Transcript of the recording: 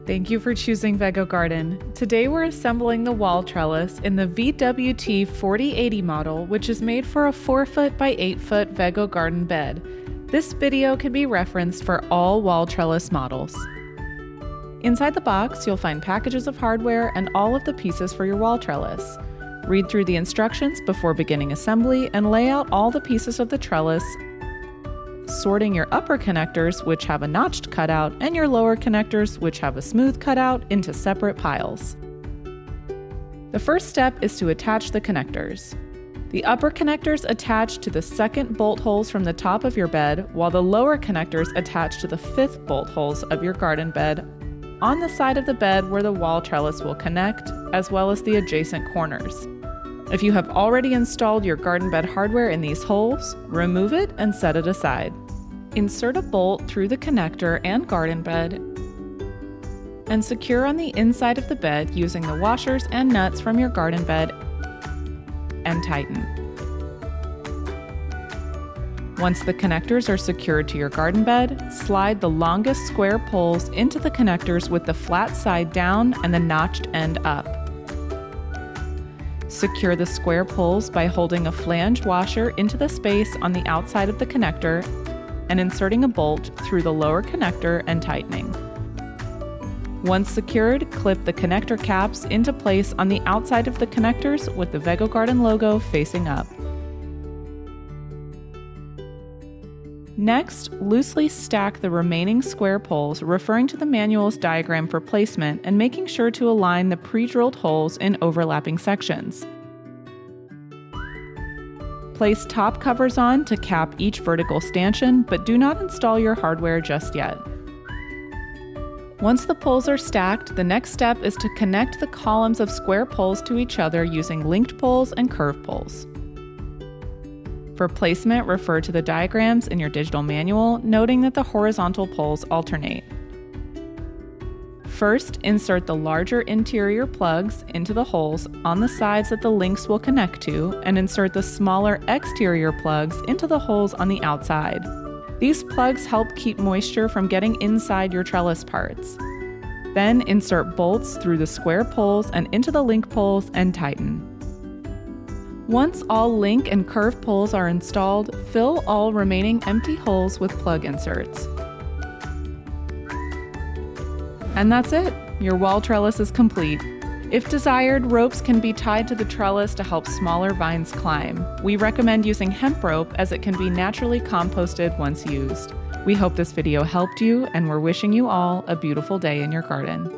Thank you for choosing Vego Garden. Today we're assembling the wall trellis in the VWT 4080 model, which is made for a 4-foot by 8-foot Vego Garden bed. This video can be referenced for all wall trellis models. Inside the box, you'll find packages of hardware and all of the pieces for your wall trellis. Read through the instructions before beginning assembly and lay out all the pieces of the trellis, sorting your upper connectors, which have a notched cutout, and your lower connectors, which have a smooth cutout, into separate piles. The first step is to attach the connectors. The upper connectors attach to the second bolt holes from the top of your bed, while the lower connectors attach to the 5th bolt holes of your garden bed on the side of the bed where the wall trellis will connect, as well as the adjacent corners. If you have already installed your garden bed hardware in these holes, remove it and set it aside. Insert a bolt through the connector and garden bed and secure on the inside of the bed using the washers and nuts from your garden bed and tighten. Once the connectors are secured to your garden bed, slide the longest square poles into the connectors with the flat side down and the notched end up. Secure the square poles by holding a flange washer into the space on the outside of the connector and inserting a bolt through the lower connector and tightening. Once secured, clip the connector caps into place on the outside of the connectors with the Vego Garden logo facing up. Next, loosely stack the remaining square poles, referring to the manual's diagram for placement and making sure to align the pre-drilled holes in overlapping sections. Place top covers on to cap each vertical stanchion, but do not install your hardware just yet. Once the poles are stacked, the next step is to connect the columns of square poles to each other using linked poles and curved poles. For placement, refer to the diagrams in your digital manual, noting that the horizontal poles alternate. First, insert the larger interior plugs into the holes on the sides that the links will connect to, and insert the smaller exterior plugs into the holes on the outside. These plugs help keep moisture from getting inside your trellis parts. Then insert bolts through the square poles and into the link poles and tighten. Once all link and curve poles are installed, fill all remaining empty holes with plug inserts. And that's it! Your wall trellis is complete. If desired, ropes can be tied to the trellis to help smaller vines climb. We recommend using hemp rope as it can be naturally composted once used. We hope this video helped you, and we're wishing you all a beautiful day in your garden.